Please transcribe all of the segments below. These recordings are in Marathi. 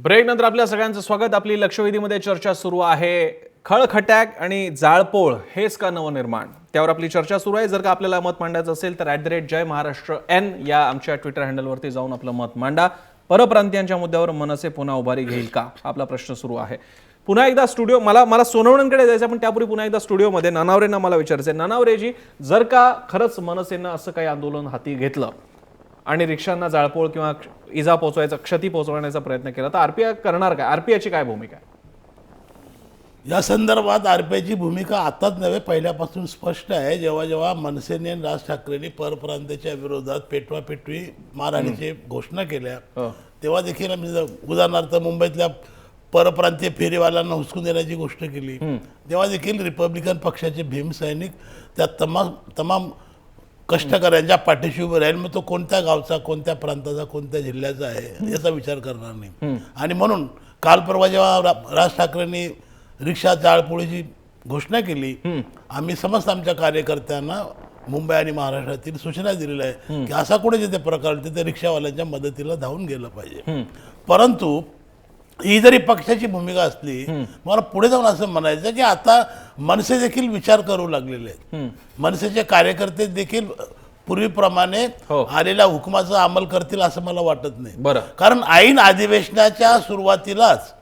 ब्रेक नंतर आपल्या सगळ्यांचं स्वागत. आपली लक्षवेधीमध्ये चर्चा सुरू आहे. खळखट्याक आणि जाळपोळ हेच का नवनिर्माण, त्यावर आपली चर्चा सुरू आहे. जर का आपल्याला मत मांडायचं असेल तर @जयमहाराष्ट्रN या आमच्या ट्विटर हँडलवरती जाऊन आपलं मत मांडा. परप्रांतीयांच्या मुद्द्यावर मनसे पुन्हा उभारी घेईल का, आपला प्रश्न सुरू आहे. पुन्हा एकदा स्टुडिओ मला सोनवणेंकडे जायचं, पण त्यापूर्वी पुन्हा एकदा स्टुडिओमध्ये ननावरेंना मला विचारायचं. ननावरेजी, जर का खरंच मनसेनं असं काही आंदोलन हाती घेतलं आणि रिक्षांना जाळपोळ किंवा इजा पोहोचवायचा, क्षती पोहोचवण्याचा प्रयत्न केला, तर आरपीआय करणार काय? आरपीआयची काय भूमिका आहे या संदर्भात? आरपीआयची भूमिका आताच नव्हे, पहिल्यापासून स्पष्ट आहे. जेव्हा जेव्हा मनसेने आणि राज ठाकरेंनी परप्रांताच्या विरोधात पेटवापेटवी मारहाणीची घोषणा केल्या, तेव्हा देखील उदाहरणार्थ मुंबईतल्या परप्रांतीय फेरीवाल्यांना हुसकून देण्याची गोष्ट केली, तेव्हा देखील रिपब्लिकन पक्षाचे भीमसैनिक त्या तमाम कष्टकऱ्यांच्या पाठीशी उभे राहील. मग तो कोणत्या गावचा, कोणत्या प्रांताचा, कोणत्या जिल्ह्याचा आहे याचा विचार करणार नाही. आणि म्हणून काल परवा जेव्हा राज ठाकरेंनी रिक्षा जाळपोळीची घोषणा केली, आम्ही समस्त आमच्या कार्यकर्त्यांना मुंबई आणि महाराष्ट्रातील सूचना दिलेल्या आहे की असा कुठे जिथे प्रकार तिथे रिक्षावाल्यांच्या मदतीला धावून गेलं पाहिजे. परंतु ही जरी पक्षाची भूमिका असली, मला पुढे जाऊन असं म्हणायचं की आता मनसे देखील विचार करू लागलेले आहेत. मनसेचे कार्यकर्ते देखील पूर्वीप्रमाणे आलेल्या हुकुमाचा अंमल करतील असं मला वाटत नाही. कारण ऐन अधिवेशनाच्या सुरुवातीलाच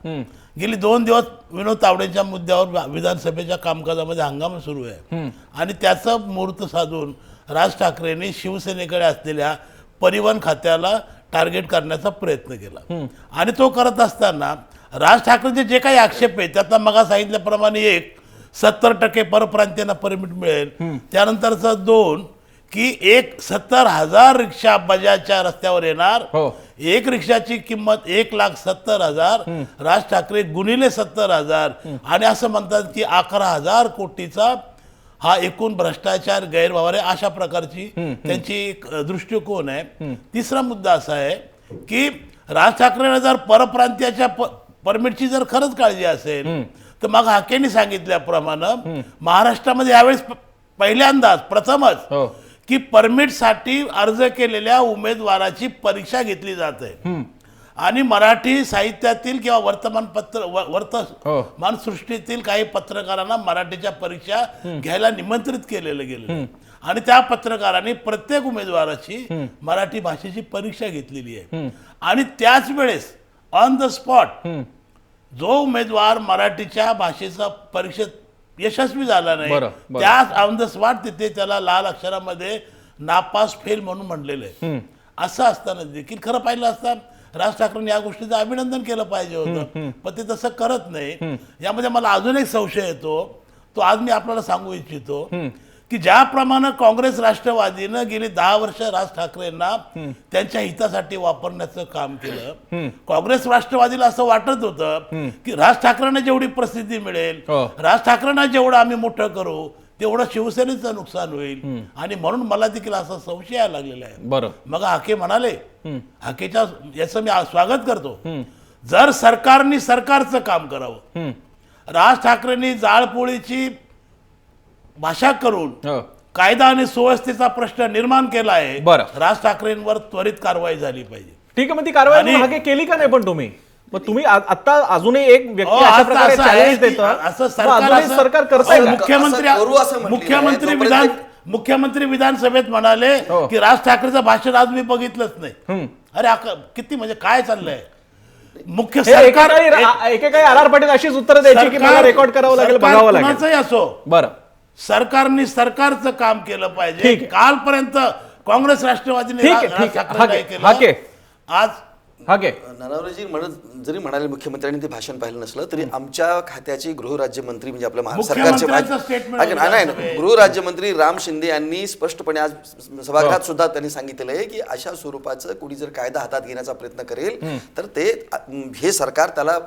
गेली 2 दिवस विनोद तावडेच्या मुद्द्यावर विधानसभेच्या कामकाजामध्ये हंगाम सुरू आहे आणि त्याचं मुहूर्त साधून राज ठाकरेंनी शिवसेनेकडे असलेल्या परिवहन खात्याला टार्गेट करण्याचा प्रयत्न केला. आणि तो करत असताना राज ठाकरेंचे जे काही आक्षेप आहेत त्यातला मग सांगितल्याप्रमाणे 70% परप्रांतीयांना परमिट मिळेल, त्यानंतरचा 2 की 70,000 रिक्षा बजाजच्या रस्त्यावर येणार. एक रिक्षाची किंमत 1,70,000, राज ठाकरे गुणिले 70,000 आणि असं म्हणतात की 11,000 कोटीचा हा एकूण भ्रष्टाचार, गैरव्यवहार आहे, अशा प्रकारची त्यांची दृष्टिकोन आहे. तिसरा मुद्दा असा आहे की राज ठाकरेंना जर परप्रांतीयाच्या परमिटची जर खरंच काळजी असेल तर मग हाकेंनी सांगितल्याप्रमाणे महाराष्ट्रामध्ये यावेळेस पहिल्यांदाच प्रथमच की परमिटसाठी अर्ज केलेल्या उमेदवाराची परीक्षा घेतली जाते आणि मराठी साहित्यातील किंवा वर्तमान सृष्टीतील काही पत्रकारांना मराठीच्या परीक्षा घ्यायला निमंत्रित केलेलं गेलं आणि त्या पत्रकारांनी प्रत्येक उमेदवाराची मराठी भाषेची परीक्षा घेतलेली आहे. आणि त्याच वेळेस ऑन द स्पॉट जो उमेदवार मराठीच्या भाषेचा परीक्षेत यशस्वी झाला नाही, त्याच ऑन द स्पॉट तिथे त्याला लाल अक्षरामध्ये नापास फेल म्हणून म्हणलेलं आहे. असं असताना देखील खरं पाहिलं असता राज ठाकरेंनी या गोष्टीचं अभिनंदन केलं पाहिजे होतं, पण ते तसं करत नाही. यामध्ये मला अजून एक संशय येतो, तो आज मी आपल्याला सांगू इच्छितो की ज्याप्रमाणे काँग्रेस राष्ट्रवादीनं गेली 10 वर्ष राज ठाकरेंना त्यांच्या हितासाठी वापरण्याचं काम केलं. काँग्रेस राष्ट्रवादीला असं वाटत होतं की राज ठाकरेंना जेवढी प्रसिद्धी मिळेल, राज ठाकरेंना जेवढं आम्ही मोठं करू तेवढं शिवसेनेचं नुकसान होईल. आणि म्हणून मला देखील असा संशय यायला लागलेला आहे. मग हाके म्हणाले, हाकेच्या याचं मी स्वागत करतो, जर सरकारने सरकारचं काम करावं. राज ठाकरेंनी जाळपोळीची भाषा करून कायदा आणि सुव्यवस्थेचा प्रश्न निर्माण केला आहे. राज ठाकरेंवर त्वरित कारवाई झाली पाहिजे. ठीक आहे, मग ती कारवाई मागे केली का नाही? पण तुम्ही आता अजूनही एक व्यक्ती अशा प्रकारे चॅलेंज देतो, असं सरकार करताय. मुख्यमंत्री विधानसभेत म्हणाले की राज ठाकरेचं भाषण आज मी बघितलंच नाही. अरे किती म्हणजे काय चाललंय? मुख्य सरकार एकेकाळी आर पाटील अशीच उत्तर द्यायची की मला रेकॉर्ड करावं लागेल, बघावं लागेल. असो, सरकारने सरकारचं काम केलं पाहिजे. कालपर्यंत काँग्रेस राष्ट्रवादीने आज ननावरेजी जरी म्हणाले मुख्यमंत्र्यांनी ते भाषण पाहिलं नसलं तरी आमच्या खात्याचे गृहराज्यमंत्री म्हणजे आपल्या महाराष्ट्र सरकारचे गृहराज्यमंत्री राम शिंदे यांनी स्पष्टपणे आज सभागृहात सुद्धा त्यांनी सांगितलेलं आहे की अशा स्वरूपाचं कोणी जर कायदा हातात घेण्याचा प्रयत्न करेल तर ते हे सरकार त्याला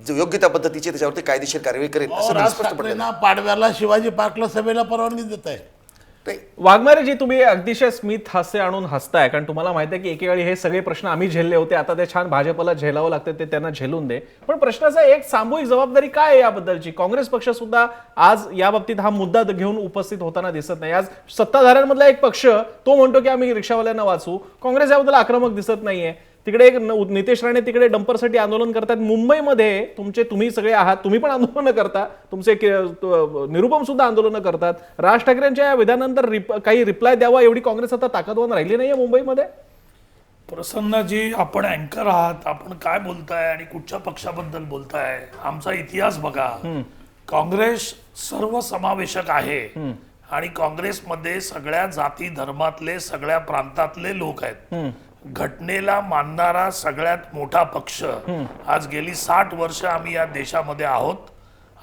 योग्य त्या पद्धतीची त्याच्यावरती कायदेशीर कारवाई करेल असं स्पष्टपणे. पाडव्याला शिवाजी पार्कला सभेला परवानगी देत आहे. वाघमारे जी, तुम्ही अतिशय स्मित हास्य आणून हसताय, कारण तुम्हाला माहिती आहे की एकेकाळी हे सगळे प्रश्न आम्ही झेलले होते, आता ते छान भाजपला झेलावं लागतं, ते त्यांना झेलून दे. पण प्रश्नाचा एक सामूहिक जबाबदारी काय आहे याबद्दलची? काँग्रेस पक्ष सुद्धा आज या बाबतीत हा मुद्दा घेऊन उपस्थित होताना दिसत नाही. आज सत्ताधाऱ्यांमधला एक पक्ष तो म्हणतो की आम्ही रिक्षावाल्यांना वाचू, काँग्रेस याबद्दल आक्रमक दिसत नाहीये. तिकडे एक नितेश राणे तिकडे डंपरसाठी आंदोलन करतात. मुंबईमध्ये तुम्ही सगळे आहात, तुम्ही पण आंदोलनं करता, तुमचे निरुपम सुद्धा आंदोलनं करतात. राज ठाकरेंच्या या विधानानंतर काही रिप्लाय द्यावा एवढी काँग्रेस आता ताकदवान राहिली नाहीये मुंबईमध्ये. प्रसन्नजी, आपण अँकर आहात, आपण काय बोलताय आणि कुठच्या पक्षाबद्दल बोलताय? आमचा इतिहास बघा. काँग्रेस सर्वसमावेशक आहे आणि काँग्रेसमध्ये सगळ्या जाती धर्मातले, सगळ्या प्रांतातले लोक आहेत. घटनेला मानणारा सगळ्यात मोठा पक्ष. आज गेली 60 वर्ष आम्ही या देशामध्ये आहोत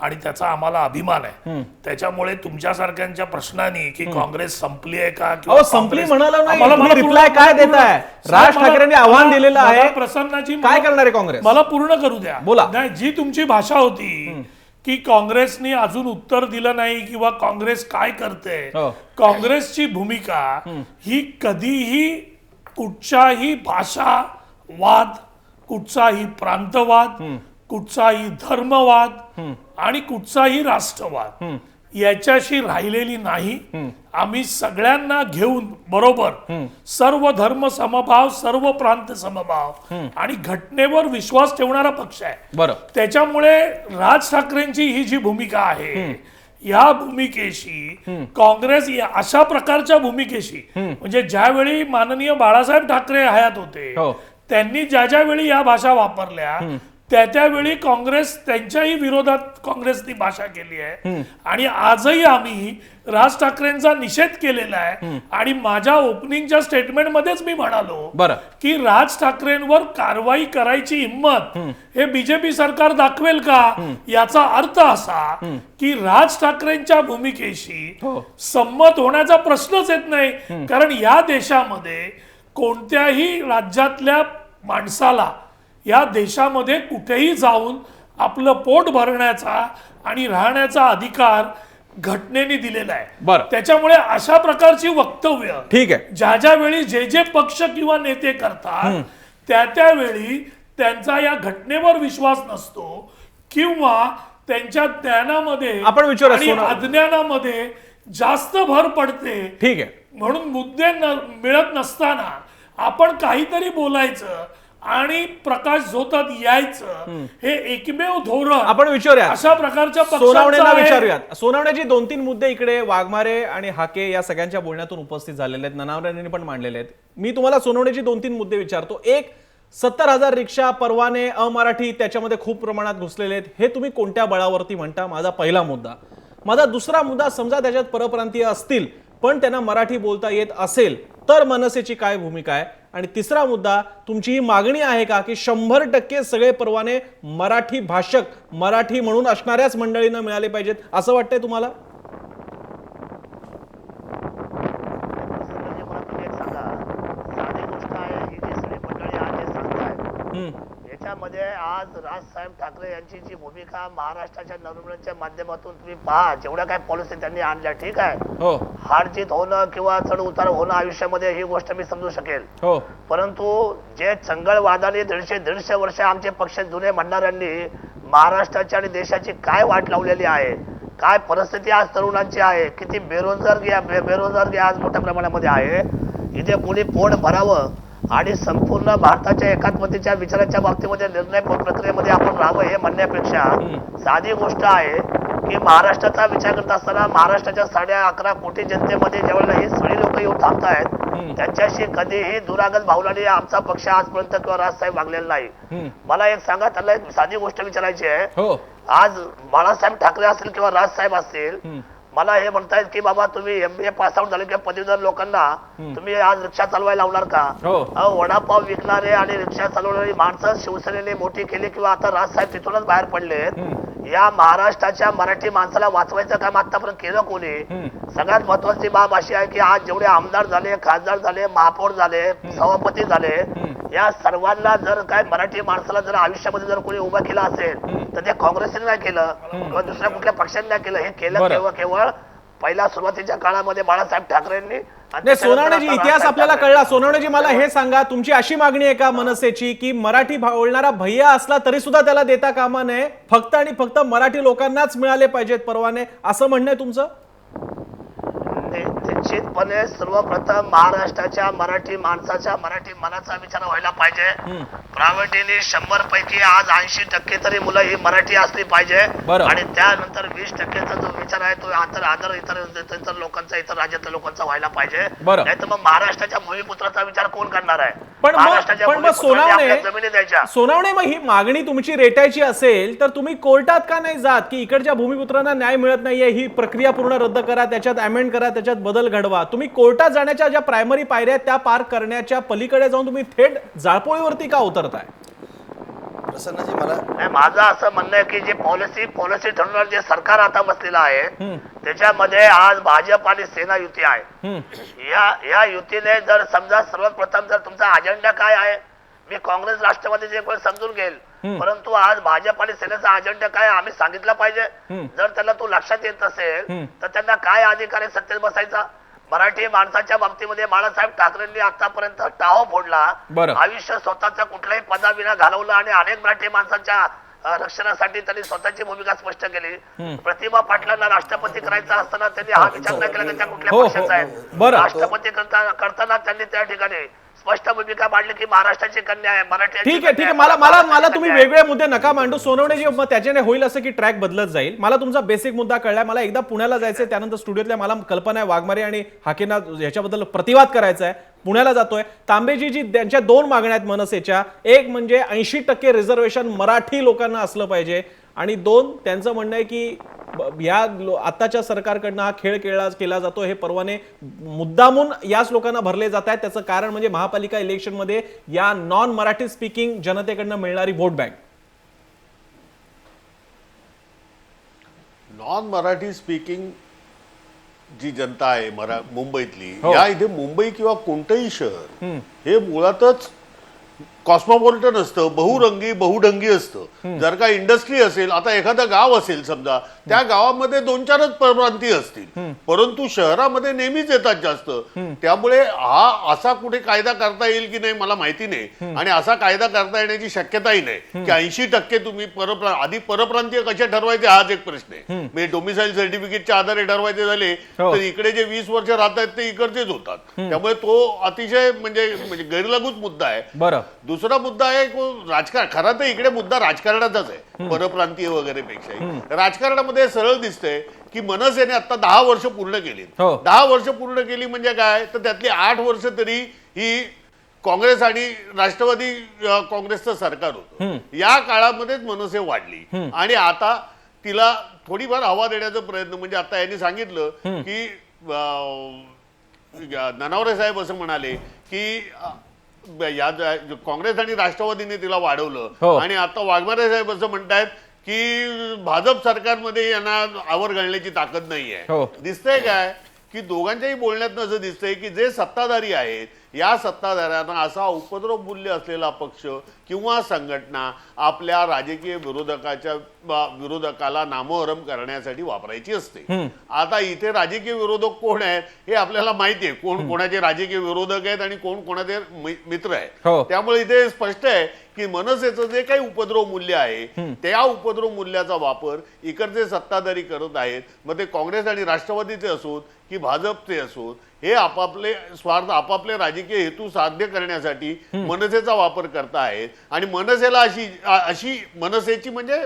आणि त्याचा आम्हाला अभिमान आहे. त्याच्यामुळे तुमच्यासारख्यांच्या प्रश्नांनी की काँग्रेस संपली आहे का किंवा संपली काँग्रेस- म्हणाला नाही, मला- मला रिप्लाय पूर्ण- काय देताय? राज ठाकरेंनी आव्हान दिलेलं मला आहे. प्रसन्नाची काय करणार आहे काँग्रेस? मला पूर्ण करू द्या. बोला. नाही, जी तुमची भाषा होती की काँग्रेसनी अजून उत्तर दिलं नाही किंवा काँग्रेस काय करते, हो. काँग्रेसची भूमिका ही कधीही कुठचाही भाषावाद, कुठचाही प्रांतवाद, कुठचाही धर्मवाद आणि कुठचाही राष्ट्रवाद याच्याशी राहिलेली नाही. आम्ही सगळ्यांना घेऊन बरोबर सर्व धर्म समभाव, सर्व प्रांत समभाव आणि घटनेवर विश्वास ठेवणारा पक्ष आहे. बरं. त्याच्यामुळे राज ठाकरेंची ही जी भूमिका आहे, या भूमिकेशी काँग्रेस अशा प्रकारच्या भूमिकेशी म्हणजे ज्यावेळी माननीय बाळासाहेब ठाकरे हयात होते, हो. त्यांनी ज्या वेळी या भाषा वापरल्या त्यावेळी काँग्रेस त्यांच्याही विरोधात काँग्रेसनी भाषा केली आहे. आणि आजही आम्ही राज ठाकरेंचा निषेध केलेला आहे. आणि माझ्या ओपनिंगच्या स्टेटमेंटमध्येच मी म्हणालो बरं. की राज ठाकरेंवर कारवाई करायची हिंमत हे बीजेपी सरकार दाखवेल का? याचा अर्थ असा की राज ठाकरेंच्या भूमिकेशी संमत होण्याचा प्रश्नच येत नाही. कारण या देशामध्ये कोणत्याही राज्यातल्या माणसाला या देशामध्ये कुठेही जाऊन आपलं पोट भरण्याचा आणि राहण्याचा अधिकार घटनेने दिलेला आहे. बरं. त्याच्यामुळे अशा प्रकारची वक्तव्य ठीक आहे. ज्या वेळी जे पक्ष किंवा नेते करतात त्यावेळी त्यांचा या घटनेवर विश्वास नसतो किंवा त्यांच्या ज्ञानामध्ये आपण विचारूया आणि सोना- अज्ञानामध्ये जास्त भर पडते. ठीक आहे. म्हणून मुद्दे मिळत नसताना आपण काहीतरी बोलायचं आणि प्रकाश झोतात यायचं हे एकमेव धोरण आपण विचारूया अशा प्रकारच्या सोनावणेंना पक्षांचं आहे. विचारूयात. सोनावणेजी 2-3 मुद्दे इकडे वाघमारे आणि हाके या सगळ्यांच्या बोलण्यातून उपस्थित झालेले आहेत, ननावण्यांनी पण मांडलेले आहेत. मी तुम्हाला सोनावणेची 2-3 मुद्दे विचारतो. एक, 70,000 रिक्षा परवाने अमराठी त्याच्यामध्ये खूप प्रमाणात घुसलेले आहेत, हे तुम्ही कोणत्या बळावरती म्हणता? माझा पहिला मुद्दा. माझा दुसरा मुद्दा, समजा त्याच्यात परप्रांतीय असतील पण त्यांना मराठी बोलता येत असेल तर मनसेची काय भूमिका आहे? आणि तिसरा मुद्दा, तुमची ही मागणी आहे का की 100% सगळे परवाने मराठी भाषक, मराठी म्हणून असणाऱ्याच मंडळींना मिळाले पाहिजेत, असं वाटतंय तुम्हाला? मला तुम्ही एक सांगा, साधी गोष्ट आहे ही जी सगळी मंडळी आज जे सांगताय याच्यामध्ये आज राजसाहेब ठाकरे यांची जी भूमिका महाराष्ट्राच्या नवनिर्माणाच्या माध्यमातून तुम्ही पहा, जेवढ्या काय पॉलिसी त्यांनी आणल्या, ठीक आहे, हो हारजीत होणं किंवा चढ उतार होणं आयुष्यामध्ये ही गोष्ट मी समजू शकेल. हो. परंतु जे चंगळवादाने 150 वर्ष आमचे पक्ष जुने म्हणणाऱ्यांनी महाराष्ट्राची आणि देशाची काय वाट लावलेली आहे, काय परिस्थिती आज तरुणांची आहे, किती बेरोजगारी आज मोठ्या प्रमाणामध्ये आहे. इथे कोणी पोट भरावं आणि संपूर्ण भारताच्या एकात्मतेच्या विचाराच्या बाबतीमध्ये निर्णय प्रक्रियेमध्ये आपण राहावं हे म्हणण्यापेक्षा साधी गोष्ट आहे की महाराष्ट्राचा विचार करत असताना महाराष्ट्राच्या 11.5 कोटी जनतेमध्ये ज्यावेळेला ही सगळी लोक येऊन थांबतायत त्यांच्याशी कधीही दुरागत भावनाने आमचा पक्ष आजपर्यंत किंवा राजसाहेब वागलेला नाही. मला एक सांगा, त्यांना एक साधी गोष्ट विचारायची आहे. हो. आज बाळासाहेब ठाकरे असतील किंवा राजसाहेब असतील, मला हे म्हणतायत की बाबा तुम्ही MBA पास आउट झाले किंवा पदवीधर लोकांना तुम्ही आज रिक्षा चालवायला लावणार का? हो. वडापाव विकणारे आणि रिक्षा चालवणारी माणसं शिवसेनेने मोठी केली किंवा आता राजसाहेब तिथूनच बाहेर पडले. या महाराष्ट्राच्या मराठी माणसाला वाचवायचं काम आतापर्यंत केलं कोणी? सगळ्यात महत्वाची बाब अशी आहे की आज जेवढे आमदार झाले, खासदार झाले, महापौर झाले, सभापती झाले, या सर्वांना जर काय मराठी माणसाला जर आयुष्यामध्ये जर कोणी उभं केलं असेल तर ते काँग्रेसने नाही केलं किंवा दुसऱ्या कुठल्या पक्षाने नाही केलं. हे केलं केवळ पहिल्या सुरुवातीच्या काळामध्ये बाळासाहेब ठाकरेंनी. सोनावणेजी, इतिहास आपल्याला कळला. सोनावणेजी, मला हे सांगा, तुमची अशी मागणी आहे का मनसेची की मराठी बोलणारा भैया असला तरी सुद्धा त्याला देता कामा नये, फक्त आणि फक्त मराठी लोकांनाच मिळाले पाहिजेत परवाने, असं म्हणणं आहे तुमचं? निश्चितपणे सर्वप्रथम महाराष्ट्राच्या मराठी माणसाच्या मराठी मनाचा विचार व्हायला पाहिजे. प्रायव्हेटीने 100 पैकी आज 80% तरी मुलं ही मराठी असली पाहिजे बरं. आणि त्यानंतर 20%चा जो विचार आहे तो इतर लोकांचा, इतर राज्यातल्या लोकांचा व्हायला पाहिजे. बरं. नाही तर मग महाराष्ट्राच्या भूमिपुत्राचा विचार कोण करणार आहे? पण महाराष्ट्राच्या मग भूमिपुत्राने आपल्या जमिनी द्यायच्या. सोनावणे मग ही मागणी तुमची रेटायची असेल तर तुम्ही कोर्टात का नाही जात की इकडच्या भूमिपुत्रांना न्याय मिळत नाहीये, ही प्रक्रिया पूर्ण रद्द करा, त्याच्यात अमेंड करा, त्याच्यात बदल घडवा. तुम्ही कोर्टात जाण्याच्या ज्या प्रायमरी पायऱ्या आहेत त्या पार करण्याच्या पलीकडे जाऊन तुम्ही थेट जाळपोळीवरती का उतरताय? प्रसन्नजी मला नाही, माझं असं म्हणणं आहे की जे पॉलिसी ठरवणार जे सरकार आता बसलेलं आहे त्याच्यामध्ये आज भाजप आणि सेना युती आहे. या युतीने जर समजा सर्वप्रथम जर तुमचा अजेंडा काय आहे, मी काँग्रेस राष्ट्रवादीचे कोण समजून घेईल, परंतु आज भाजप आणि सेनेचा अजेंडा काय आम्ही सांगितलं पाहिजे. जर त्यांना तो लक्षात येत असेल तर त्यांना काय अधिकार आहे सत्तेत बसायचा? मराठी माणसाच्या बाबतीमध्ये बाळासाहेब ठाकरेंनी आतापर्यंत टाहो फोडला, बरं. आयुष्य स्वतःच्या कुठल्याही पदाविना घालवलं आणि अनेक मराठी माणसाच्या रक्षणासाठी त्यांनी स्वतःची भूमिका स्पष्ट केली. प्रतिभा पाटलांना राष्ट्रपती करायचा असताना त्यांनी हा विचार नाही केला त्यांच्या कुठल्या पक्षाचा आहे. बरं. राष्ट्रपती करताना त्यांनी त्या ठिकाणी स्पष्ट भूमिका मांडली की महाराष्ट्राची कन्या आहे, मराठी. ठीक आहे. मला तुम्ही वेगळे मुद्दे नका मांडू. सोनवणे जे मग त्याच्याने होईल असं की ट्रॅक बदलत जाईल. मला तुमचा बेसिक मुद्दा कळलाय. मला एकदा पुण्याला जायचंय, त्यानंतर स्टुडिओतल्या मला कल्पना आहे वाघमारे आणि हाकेंना याच्याबद्दल प्रतिवाद करायचा आहे. पुण्याला जातोय. तांबेजी जी त्यांच्या 2 मागण्या आहेत मनसेच्या, एक म्हणजे 80% रिझर्वेशन मराठी लोकांना असलं पाहिजे आणि 2 त्यांचं म्हणणं आहे की या आताच्या सरकारकडनं हा खेळ केला जातो, हे परवाने मुद्दामून याच लोकांना भरले जात आहेत. त्याचं कारण म्हणजे महापालिका इलेक्शन मध्ये या नॉन मराठी स्पीकिंग जनतेकडनं मिळणारी vote bank. Non Marathi speaking जी जनता आहे मुंबईतली, हो. या इथे मुंबई किंवा कोणतंही शहर हे मुळातच कॉस्मोपॉलिटन असतं, बहुरंगी बहुढंगी असतं. जर का इंडस्ट्री असेल, आता एखादं गाव असेल समजा, त्या गावामध्ये 2-4च परप्रांतीय असतील, परंतु शहरामध्ये नेहमीच येतात जास्त. त्यामुळे हा असा कुठे कायदा करता येईल की नाही मला माहिती नाही, आणि असा कायदा करता येण्याची शक्यताही नाही की 80% तुम्ही आधी परप्रांतीय कशा ठरवायचे हाच एक प्रश्न आहे. म्हणजे डोमिसाईल सर्टिफिकेटच्या आधारे ठरवायचे झाले तर इकडे जे 20 वर्ष राहतात ते इकडचेच होतात. त्यामुळे तो अतिशय म्हणजे गैरलागूच मुद्दा आहे. बरं. दुसरा मुद्दा आहे राजकारण. खरा तर इकडे मुद्दा राजकारणाचाच आहे, परप्रांतीय वगैरे पेक्षाही. राजकारणामध्ये सरळ दिसतंय की मनसेने आता 10 वर्ष पूर्ण केली. हो. 10 वर्ष पूर्ण केली म्हणजे काय, तर त्यातली 8 वर्ष तरी ही काँग्रेस आणि राष्ट्रवादी काँग्रेसचं सरकार होतं. या काळामध्येच मनसे वाढली आणि आता तिला थोडीफार हवा देण्याचा प्रयत्न, म्हणजे आता यांनी सांगितलं की ननावरे साहेब असं म्हणाले की या काँग्रेस आणि राष्ट्रवादीने तिला वाढवलं. हो. आणि आता वाघमारे साहेब असं म्हणतायत की भाजप सरकारमध्ये यांना आवर घालण्याची ताकद नाहीये. हो. दिसतंय काय की दोघांच्याही बोलण्यात असं दिसतंय की जे सत्ताधारी आहेत या सत्ताधाऱ्यांना असा उपद्रव मूल्य असलेला पक्ष किंवा संघटना आपल्या राजकीय विरोधकाला नामोहरम करण्यासाठी वापरायची असते. आता इथे राजकीय विरोधक कोण आहेत हे आपल्याला माहिती आहे, कोण कोणाचे राजकीय विरोधक आहेत आणि कोण कोणाचे मित्र आहेत. हो. त्यामुळे इथे स्पष्ट आहे की मनसेचं जे काही उपद्रव मूल्य आहे त्या उपद्रव मूल्याचा वापर इकडचे सत्ताधारी करत आहेत. मग ते काँग्रेस आणि राष्ट्रवादीचे असोत की भाजपचे असोत, हे आपापले स्वार्थ, आपापले राजकीय हेतू साध्य करण्यासाठी मनसेचा वापर करतायत. आणि मनसेला अशी मनसेची म्हणजे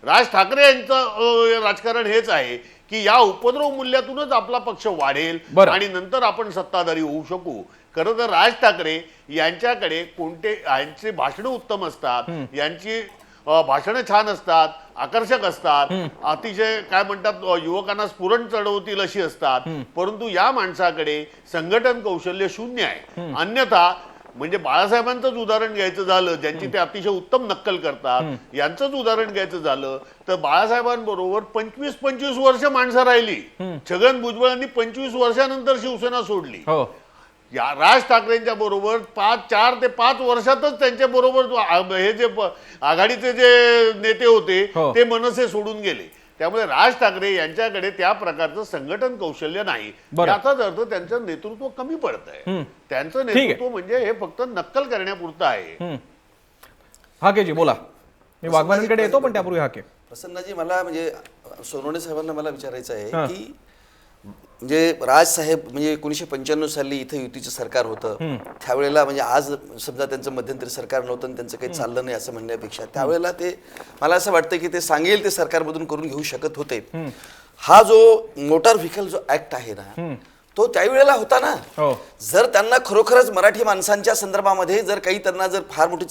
राज ठाकरे यांचं राजकारण हेच आहे की या उपद्रव मूल्यातूनच आपला पक्ष वाढेल आणि नंतर आपण सत्ताधारी होऊ शकू. खरं तर राज ठाकरे यांच्याकडे यांचे भाषणं उत्तम असतात, यांची भाषणं छान असतात, आकर्षक असतात, अतिशय काय म्हणतात युवकांना स्फुरण चढवतील अशी असतात, परंतु या माणसाकडे संघटन कौशल्य शून्य आहे. अन्यथा म्हणजे बाळासाहेबांचंच उदाहरण घ्यायचं झालं, ज्यांची ते अतिशय उत्तम नक्कल करतात, यांचंच उदाहरण घ्यायचं झालं तर बाळासाहेबांबरोबर 25-25 वर्ष माणसं राहिली. छगन भुजबळांनी 25 वर्षानंतर शिवसेना सोडली. या राज ठाकरेंच्या बरोबर 4 ते 5 वर्षातच त्यांच्या बरोबर हे जे आघाडीचे जे नेते होते ते मनसे सोडून गेले. त्यामुळे राज ठाकरे यांच्याकडे त्या प्रकारचं संघटन कौशल्य नाही. याचाच अर्थ त्यांचं नेतृत्व कमी पडत आहे. त्यांचं नेतृत्व म्हणजे हे फक्त नक्कल करण्यापुरतं आहे. हाकेजी बोला. मी वाघमारेंकडे येतो पण त्यापूर्वी हाके. प्रसन्नजी मला म्हणजे सोनवणे साहेबांना मला विचारायचं आहे की म्हणजे राजसाहेब म्हणजे 1995 साली इथं युतीचं सरकार होतं त्यावेळेला, म्हणजे आज समजा त्यांचं मध्यंतरी सरकार नव्हतं आणि त्यांचं काही चाललं नाही असं म्हणण्यापेक्षा त्यावेळेला ते मला असं वाटतं की ते सांगेल ते सरकारमधून करून घेऊ शकत होते. हा जो मोटार व्हेकल जो ऍक्ट आहे ना तो त्यावेळेला होता ना. हो. जर त्यांना खरोखरच मराठी माणसांच्या संदर्भामध्ये जर काही त्यांना जर फार मोठी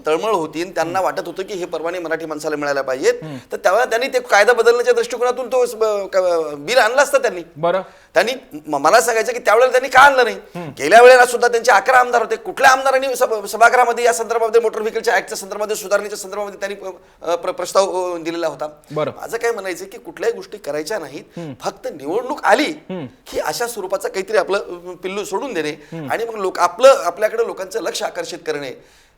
तळमळ होती आणि त्यांना वाटत होतं की हे परवाने मराठी माणसाला मिळायला पाहिजेत, तर त्यावेळेला त्यांनी ते कायदा बदलण्याच्या दृष्टिकोनातून तो बिल आणला असता त्यांनी. बरं. त्यांनी मला सांगायचं की त्यावेळेला त्यांनी का आणलं नाही. गेल्या वेळेला सुद्धा त्यांचे 11 आमदार होते. कुठल्या आमदारांनी सभागृहामध्ये या संदर्भामध्ये मोटर व्हेकलच्या ऍक्टच्या संदर्भामध्ये सुधारणेच्या संदर्भामध्ये त्यांनी प्रस्ताव दिलेला होता. बरं. माझं काय म्हणायचं की कुठल्याही गोष्टी करायच्या नाहीत, फक्त निवडणूक आली की अशा स्वरूपाचं काहीतरी आपलं पिल्लू सोडून देणे आणि मग आपल्याकडे लोकांचं लक्ष आकर्षित करणे.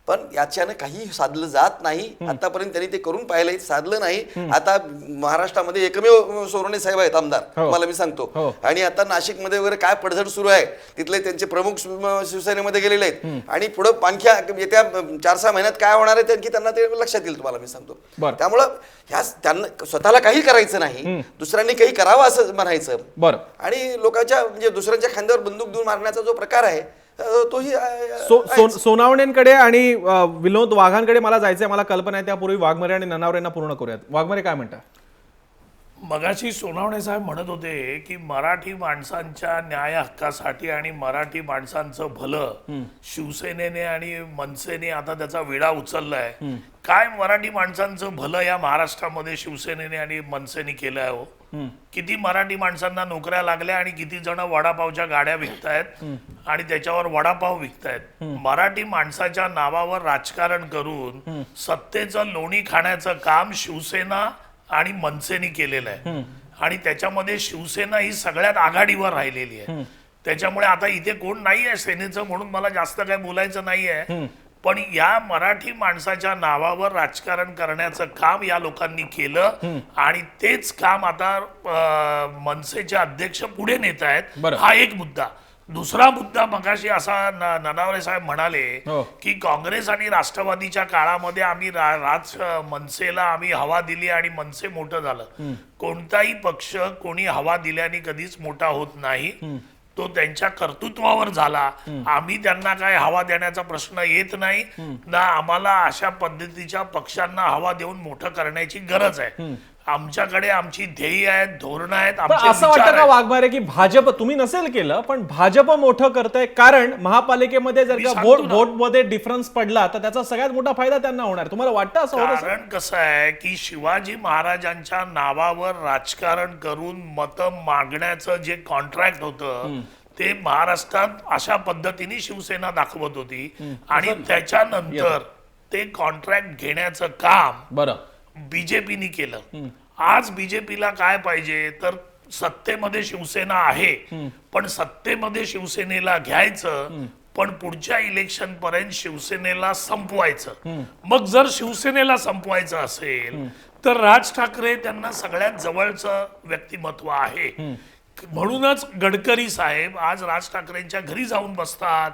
पण याच्यानं काही साधलं जात नाही. आतापर्यंत त्यांनी ते करून पाहिलंय, साधलं नाही. आता महाराष्ट्रामध्ये एकमेव सोनवणे साहेब आहेत आमदार, मला मी सांगतो. आणि आता नाशिकमध्ये वगैरे काय पडझड सुरू आहे, तिथले त्यांचे प्रमुख शिवसेनेमध्ये गेलेले आहेत आणि पुढे आणखी येत्या 4-6 महिन्यात काय होणार आहे त्यांनी त्यांना ते लक्षात येईल, तुम्हाला मी सांगतो. त्यामुळं ह्या त्यांना स्वतःला काही करायचं नाही, दुसऱ्यांनी काही करावं असं म्हणायचं. बरं. आणि लोकांच्या म्हणजे दुसऱ्यांच्या खांद्यावर बंदूक देऊन मारण्याचा जो प्रकार आहे तोही सोनावणेंकडे आणि विनोद वाघांकडे मला जायचंय. मला कल्पना आहे त्यापूर्वी वाघमारे आणि ननावरे यांना पूर्ण करूयात. वाघमारे काय म्हणता? मगाशी सोनावणे साहेब म्हणत होते की मराठी माणसांच्या न्याय हक्कासाठी आणि मराठी माणसांचं भलं शिवसेनेने आणि मनसेने आता त्याचा विडा उचललाय. काय मराठी माणसांचं भलं या महाराष्ट्रामध्ये शिवसेनेने आणि मनसेने केलंय हो? किती मराठी माणसांना नोकऱ्या लागल्या आणि किती जण वडापावच्या गाड्या विकतायत आणि त्याच्यावर वडापाव विकतायत. मराठी माणसाच्या नावावर राजकारण करून सत्तेचं लोणी खाण्याचं काम शिवसेना आणि मनसेने केलेलं आहे आणि त्याच्यामध्ये शिवसेना ही सगळ्यात आघाडीवर राहिलेली आहे. त्याच्यामुळे आता इथे कोण नाही आहे सेनेचं म्हणून मला जास्त काय बोलायचं नाही आहे. पण या मराठी माणसाच्या नावावर राजकारण करण्याचं काम या लोकांनी केलं आणि तेच काम आता मनसेचे अध्यक्ष पुढे नेत आहेत. हा एक मुद्दा. दुसरा मुद्दा मगाशी असा ननावरे साहेब म्हणाले की काँग्रेस आणि राष्ट्रवादीच्या काळामध्ये आम्ही मनसेला आम्ही हवा दिली आणि मनसे मोठं झालं. कोणताही पक्ष कोणी हवा दिल्याने कधीच मोठा होत नाही, तो त्यांच्या कर्तृत्वावर झाला. आम्ही त्यांना काय हवा देण्याचा प्रश्न येत नाही ना, आम्हाला अशा पद्धतीच्या पक्षांना हवा देऊन मोठं करण्याची गरज आहे. आमच्याकडे आमची ध्येय आहेत, धोरणं आहेत. असं वाटतं का वाघमारे की भाजप, तुम्ही नसेल केलं पण भाजप मोठं करतंय कारण महापालिकेमध्ये जर का वोट मध्ये डिफरन्स पडला तर त्याचा सगळ्यात मोठा फायदा त्यांना होणार, तुम्हाला वाटतं असं होतं? कारण कसं आहे की शिवाजी महाराजांच्या नावावर राजकारण करून मतं मागण्याचं जे कॉन्ट्रॅक्ट होतं ते महाराष्ट्रात अशा पद्धतीने शिवसेना दाखवत होती आणि त्याच्यानंतर ते कॉन्ट्रॅक्ट घेण्याचं काम बरं बीजेपीनी केलं. आज बीजेपीला काय पाहिजे तर सत्तेमध्ये शिवसेना आहे पण सत्तेमध्ये शिवसेनेला घ्यायचं पण पुढच्या इलेक्शन पर्यंत शिवसेनेला संपवायचं. मग जर शिवसेनेला संपवायचं असेल तर राज ठाकरे त्यांना सगळ्यात जवळचं व्यक्तिमत्व आहे. म्हणूनच गडकरी साहेब आज राज ठाकरेंच्या घरी जाऊन बसतात,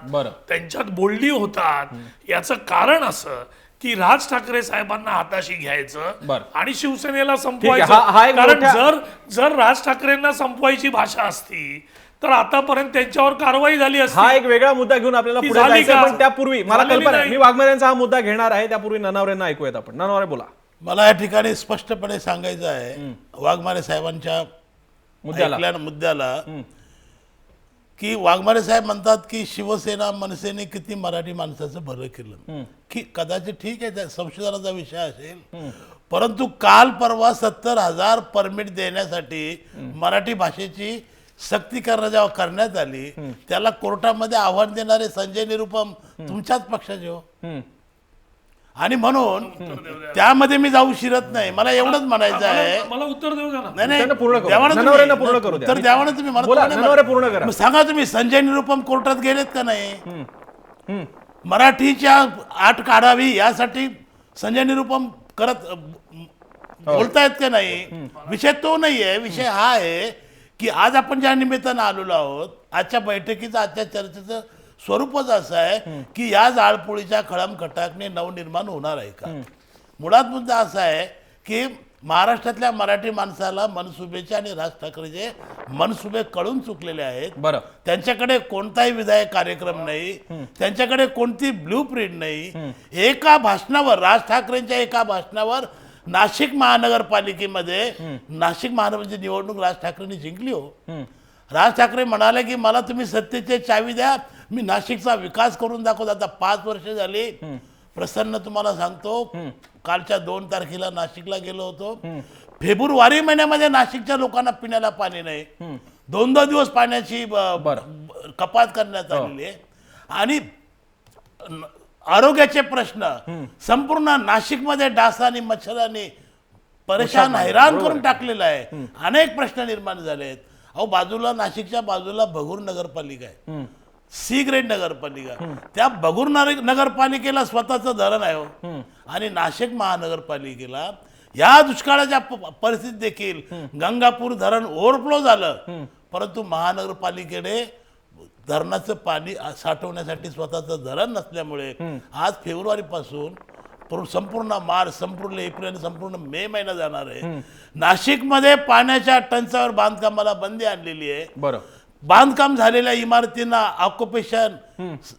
त्यांच्यात बोलणी होतात. याचं कारण असं की राज ठाकरे साहेबांना हाताशी घ्यायचं आणि शिवसेनेला संपवायचं. कारण जर राज ठाकरेंना संपवायची भाषा असती तर आतापर्यंत त्यांच्यावर कारवाई झाली असती. हा एक वेगळा मुद्दा घेऊन आपल्याला पुढे जायचं, पण त्यापूर्वी मला कल्पना आहे मी वाघमारेंचा हा मुद्दा घेणार आहे. त्यापूर्वी ननावरेंना ऐकूयात आपण. ननावरे बोला. मला या ठिकाणी स्पष्टपणे सांगायचं आहे वाघमारे साहेबांच्या मुद्द्याला की वाघमारे साहेब म्हणतात की शिवसेना मनसेने किती मराठी माणसाचं भलं केलं, की कदाचित ठीक आहे, संशोधनाचा विषय असेल. परंतु काल परवा 70,000 परमिट देण्यासाठी मराठी भाषेची सक्ती जेव्हा करण्यात आली त्याला कोर्टामध्ये आव्हान देणारे संजय निरुपम तुमच्याच पक्षाचे हो. आणि म्हणून त्यामध्ये मी जाऊ शिरत नाही. मला एवढंच म्हणायचं आहे. मला उत्तर देऊ द्या ना. नाही उत्तर द्यावं ना तुम्ही. सांगा तुम्ही संजय निरुपम कोर्टात गेलेत का नाही? मराठीच्या आट काढावी यासाठी संजय निरुपम बोलतायत का नाही? विषय तो नाहीये. विषय हा आहे की आज आपण ज्या निमित्तानं आलेलो आहोत, आजच्या बैठकीचं आजच्या चर्चेचं स्वरूपच असं आहे की या जाळपोळीच्या खळमखटाकने नवनिर्माण होणार आहे का? मुळात मुद्दा असा आहे की महाराष्ट्रातल्या मराठी माणसाला मनसुबेचे आणि राज ठाकरेचे मनसुबे कळून चुकलेले आहेत. बरं. त्यांच्याकडे कोणताही विधायक कार्यक्रम नाही, त्यांच्याकडे कोणती ब्ल्यू प्रिंट नाही. एका भाषणावर, राज ठाकरेंच्या एका भाषणावर नाशिक महानगरपालिकेमध्ये नाशिक महानगरची निवडणूक राज ठाकरेंनी जिंकली हो. राज ठाकरे म्हणाले की मला तुम्ही सत्तेची चावी द्या, मी नाशिकचा विकास करून दाखवतो. आता 5 वर्ष झाली. प्रसन्न तुम्हाला सांगतो, कालच्या 2 तारखेला नाशिकला गेलो होतो. फेब्रुवारी महिन्यामध्ये नाशिकच्या लोकांना पिण्याला पाणी नाही. 2-2 दिवस पाण्याची कपात करण्यात आलेली आहे. आणि आरोग्याचे प्रश्न संपूर्ण नाशिकमध्ये डासांनी मच्छरांनी परेशान हैराण करून टाकलेला आहे. अनेक प्रश्न निर्माण झाले आहेत. अहो, बाजूला नाशिकच्या बाजूला भगूर नगरपालिका आहे, सी ग्रेड नगरपालिका. त्या भगूर नगरपालिकेला स्वतःचं धरण आहे हो. आणि नाशिक महानगरपालिकेला या दुष्काळाच्या परिस्थितीत देखील गंगापूर धरण ओव्हरफ्लो झालं, परंतु महानगरपालिकेने धरणाचं पाणी साठवण्यासाठी स्वतःचं धरण नसल्यामुळे आज फेब्रुवारी पासून संपूर्ण मार्च, संपूर्ण एप्रिल आणि संपूर्ण मे महिना जाणार आहे. नाशिकमध्ये पाण्याच्या टंचाईवर बांधकामाला बंदी आणलेली आहे. बरं. बांधकाम झालेल्या इमारतींना ऑक्युपेशन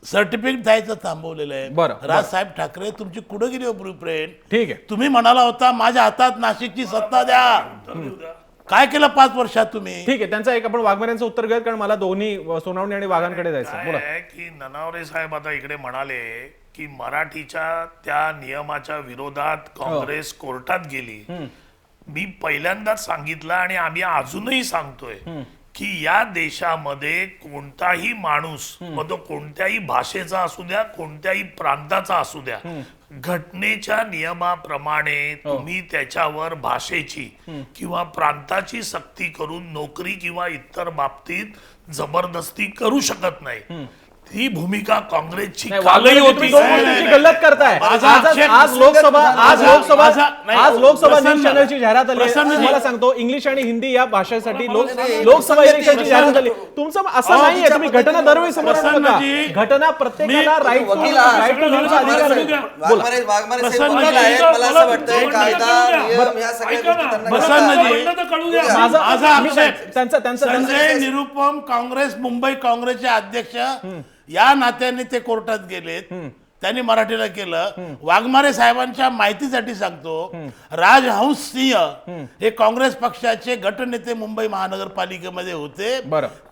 सर्टिफिकेट द्यायचं थांबवलेलं आहे. बरं. राजसाहेब ठाकरे, तुमची कुठं गेली हो ब्लूप्रिंट? ठीक आहे. तुम्ही म्हणाला होता माझ्या हातात नाशिकची सत्ता द्या. काय केलं 5 वर्षात तुम्ही? ठीक आहे, त्यांचं एक आपण वाघमाऱ्यांचं उत्तर घेऊयात, कारण मला दोन्ही सोनावणे आणि वाघांकडे जायचं. बोला. काय की ननावरे साहेब आता इकडे म्हणाले की मराठीच्या त्या नियमाच्या विरोधात काँग्रेस कोर्टात गेली. मी पहिल्यांदाच सांगितलं आणि आम्ही अजूनही सांगतोय की या देशामध्ये कोणताही माणूस, मग तो कोणत्याही भाषेचा असू द्या, कोणत्याही प्रांताचा असू द्या, घटनेच्या नियमाप्रमाणे तुम्ही त्याच्यावर भाषेची किंवा प्रांताची सक्ती करून नोकरी किंवा इतर बाबतीत जबरदस्ती करू शकत नाही. ही भूमिका काँग्रेसची कालही होती. गल्लत करताय. आज लोकसभा न्यूज चॅनलची जाहिरात आली. मला सांगतो, इंग्लिश आणि हिंदी या भाषेसाठी लोकसभा इलेक्शनची जाहिरात आली. तुमचं असं नाहीये, तुम्ही घटना दरवेळी समोर आणू नका. घटना प्रत्येकाला राईट टू न्यूजचा अधिकार आहे. बोला. वाघमारे साहेब वकील आहेत. मला असं वाटतंय कायदा नियम ह्या सगळ्या गोष्टी संजय निरुपम काँग्रेस, मुंबई काँग्रेसचे अध्यक्ष या नात्याने ते कोर्टात गेलेत. त्यांनी मराठीला केलं. वाघमारे साहेबांच्या माहितीसाठी सांगतो, राजहंस सिंह हे काँग्रेस पक्षाचे गटनेते मुंबई महानगरपालिकेमध्ये होते.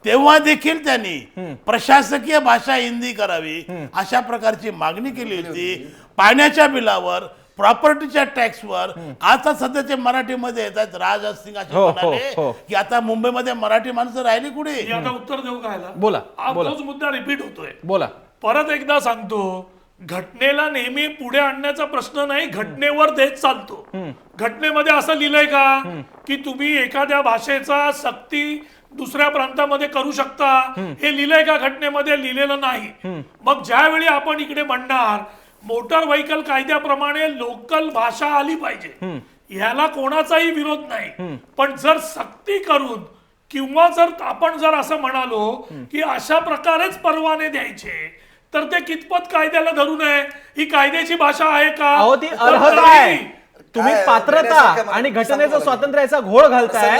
तेव्हा देखील त्यांनी प्रशासकीय भाषा हिंदी करावी अशा प्रकारची मागणी केली होती. पाण्याच्या बिलावर, प्रॉपर्टीच्या टॅक्सवर आता सध्याचे मराठीमध्ये येतात. राजहंस सिंग असे म्हणाले की आता मुंबईमध्ये मराठी माणसं राहिली कुठे? आता उत्तर देऊ काय? बोला. तोच मुद्दा रिपीट होतोय. बोला. परत एकदा सांगतो, घटनेला नेहमी पुढे आणण्याचा प्रश्न नाही, घटनेवर देत चालतो. घटनेमध्ये असं लिहिलंय का की तुम्ही एखाद्या भाषेचा सक्ती दुसऱ्या प्रांतामध्ये करू शकता? हे लिहिलंय का? घटनेमध्ये लिहिलेलं नाही. मग ज्यावेळी आपण इकडे म्हणणार मोटर व्हेकल कायद्याप्रमाणे लोकल भाषा आली पाहिजे, ह्याला कोणाचाही विरोध नाही. पण जर सक्ती करून किंवा जर आपण जर असं म्हणालो की अशा प्रकारेच परवाने द्यायचे, तर ते कितपत कायद्याला धरू नये? ही कायद्याची भाषा आहे का? अहो, ती अर्हता आहे. तुम्ही पात्रता आणि घटनेचं स्वातंत्र्याचा घोळ घालताय.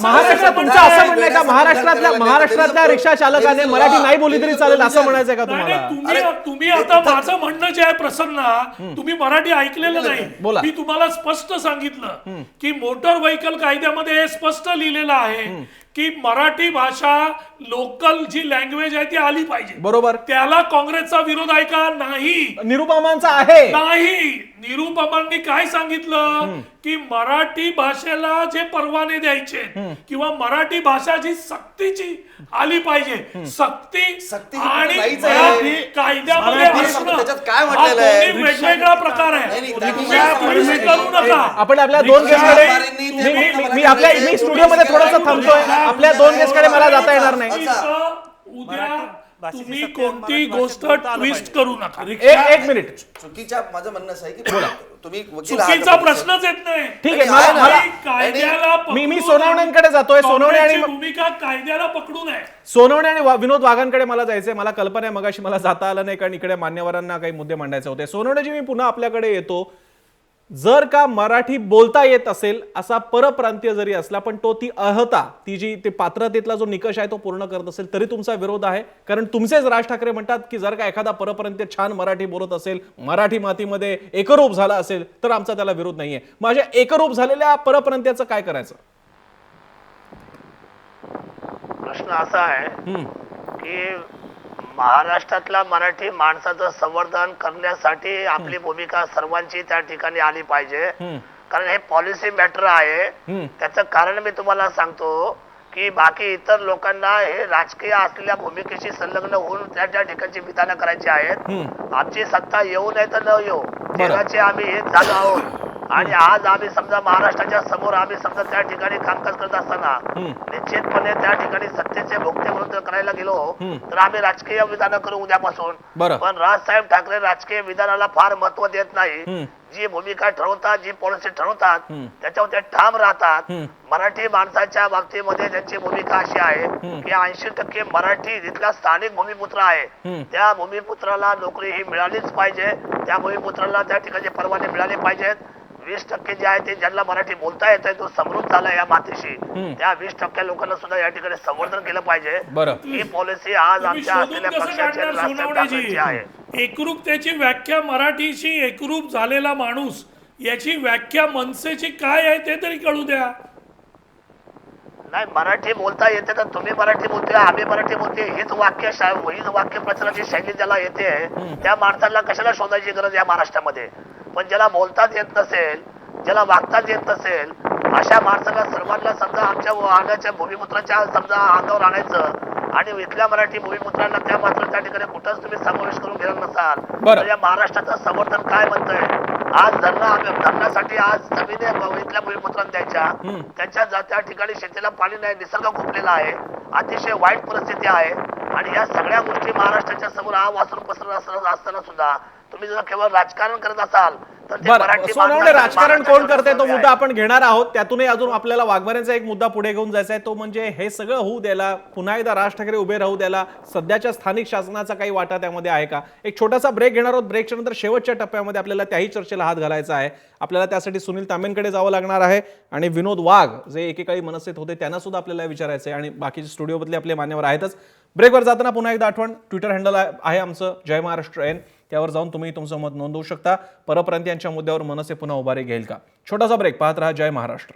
महाराष्ट्रात तुमचं असं म्हणणं का महाराष्ट्रातल्या रिक्षा चालकाने मराठी नाही बोलली तरी चालेल असं म्हणायचंय का तुम्हाला? तुम्ही आता माझं म्हणणं जे आहे प्रसन्न, तुम्ही मराठी ऐकलेलं नाही. मी तुम्हाला स्पष्ट सांगितलं की मोटर व्हेकल कायद्यामध्ये हे स्पष्ट लिहिलेलं आहे की मराठी भाषा लोकल जी लँग्वेज आहे ती आली पाहिजे. बरोबर. त्याला काँग्रेसचा विरोध आहे का? नाही. निरुपमांचा आहे. नाही. निरुपमांनी काय सांगितलं की मराठी भाषेला जे परवाने द्यायचे किंवा मराठी भाषा जी सक्तीची आली पाहिजे, सक्ती आणि कायद्यामध्ये असणं हा दोन्ही वेगवेगळा प्रकार आहे. करू नका. आपण आपल्या 2 गेस्टकडे मी स्टुडिओमध्ये थोडंसं थांबतोय. आपल्या 2 गेस्टकडे मला जाता येणार नाही. उद्या तुम्ही कोणती गोष्ट ट्विस्ट करू नका. एक मिनिट. चुकीच्या माझं म्हणणं असं आहे की तुम्ही चुकीचा प्रश्नच येत नाही. ठीक आहे. कायद्याला मी सोनवण्यांकडे जातोय. सोनवणे आणि भूमिका कायद्याला पकडून आहे. सोनवणे आणि विनोद वाघांकडे मला जायचंय. मला कल्पना आहे मगाशी मला जाता आलं नाही, कारण इकडे मान्यवरांना काही मुद्दे मांडायचे होते. सोनवणेजी, मी पुन्हा आपल्याकडे येतो. जर का मराठी बोलता येत असेल असा परप्रांतीय जरी असला पण तो ती अर्हता ती जी ते पात्रतेतला जो निकष आहे तो पूर्ण करत असेल तरी तुमचा विरोध आहे, कारण तुमचेच राज ठाकरे म्हणतात की जर का एखादा परप्रांतीय छान मराठी बोलत असेल, मराठी मातीमध्ये एकरूप झाला असेल तर आमचा त्याला विरोध नाहीये. माझ्या एकरूप झालेल्या परप्रांतीयाचं काय करायचं? प्रश्न असा आहे की महाराष्ट्रातल्या मराठी माणसाचं संवर्धन करण्यासाठी आपली भूमिका सर्वांची त्या ठिकाणी आली पाहिजे. कारण हे पॉलिसी मॅटर आहे. त्याचं कारण मी तुम्हाला सांगतो की बाकी इतर लोकांना हे राजकीय असलेल्या भूमिकेशी संलग्न होऊन त्या ठिकाणची विधानं करायची आहेत. आमची सत्ता येऊ नये तर न येऊ, देवाचे आम्ही हेच झालो आहोत. आणि आज आम्ही समजा महाराष्ट्राच्या समोर आम्ही समजा त्या ठिकाणी कामकाज करत असताना निश्चितपणे त्या ठिकाणी सत्तेचे भोगते म्हणून जर करायला गेलो तर आम्ही राजकीय विधानं करू उद्यापासून. पण राजसाहेब ठाकरे राजकीय विधानाला फार महत्व देत नाही. जी भूमिका ठरवतात, जी पॉलिसी ठरवतात त्याच्यावर ते ठाम राहतात. मराठी माणसाच्या बाबतीमध्ये त्यांची भूमिका अशी आहे की 80% मराठी जिथला स्थानिक भूमिपुत्र आहे त्या भूमिपुत्राला नोकरी ही मिळालीच पाहिजे. त्या भूमिपुत्राला त्या ठिकाणी परवाने मिळाले पाहिजेत. 20% जे आहे ते ज्यांना मराठी बोलता येत आहे, तो समृद्ध झाला या मातीशी, त्या 20% लोकांना सुद्धा या ठिकाणी संवर्धन केलं पाहिजे. ही पॉलिसी आज आमच्या असलेल्या पक्षाची आहे. एकरूपतेची व्याख्या मराठीशी एकरूप झालेला माणूस याची व्याख्या मनसेची काय आहे ते तरी कळू द्या. नाही, मराठी बोलता येते तर तुम्ही मराठी बोलतोय, आम्ही मराठी बोलतोय, हीच वाक्य प्रचाराची शैली ज्याला येते त्या माणसाला कशाला शोधायची गरज या महाराष्ट्रामध्ये. पण ज्याला बोलताच येत नसेल, ज्याला वागताच येत नसेल, अशा माणसाला सर्वांना समजा आमच्या आणाच्या भूमिपुत्राच्या समजा अंगावर आणायचं आणि इथल्या मराठी भूमिपुत्रांना त्या मात्र त्या ठिकाणी कुठंच तुम्ही समावेश करून घेणार नसाल तर या महाराष्ट्राचं संवर्धन काय म्हणतंय? आज धरणासाठी आज जमिनी इथल्या भूमिपुत्रांना द्यायच्या, त्यांच्या त्या ठिकाणी शेतीला पाणी नाही, निसर्ग खुपलेला आहे, अतिशय वाईट परिस्थिती आहे. आणि या सगळ्या गोष्टी महाराष्ट्राच्या समोर वाचून पसरत असताना सुद्धा तुम्ही जर केवळ राजकारण करत असाल तर ते मराठी सोनवणे राजकारण कोण करते तो मुद्दा आपण घेणार आहोत. त्यातूनही अजून आपल्याला वाघमारेंचा एक मुद्दा पुढे घेऊन जायचा आहे, तो म्हणजे हे सगळं होऊ द्यायला, पुन्हा एकदा राज ठाकरे उभे राहू द्यायला सध्याच्या स्थानिक शासनाचा काही वाटा त्यामध्ये आहे का? एक छोटासा ब्रेक घेणार आहोत. ब्रेकच्या नंतर शेवटच्या टप्प्यामध्ये आपल्याला त्याही चर्चेला हात घालायचा आहे. आपल्याला त्यासाठी सुनील तांबेंकडे जावं लागणार आहे आणि विनोद वाघ जे एकेकाळी मनसेत होते त्यांना सुद्धा आपल्याला विचारायचं आहे आणि बाकीचे स्टुडिओमधले आपले मान्यवर आहेतच. ब्रेकवर जाताना पुन्हा एकदा आठवण, ट्विटर हँडल आहे आमचं जय महाराष्ट्र एन, त्यावर जाऊन तुम्ही तुमचं मत नोंदवू शकता. परप्रांतीयांच्या मुद्द्यावर मनसे पुन्हा उभारी घेईल का? छोटासा ब्रेक पाहत रहा जय महाराष्ट्र.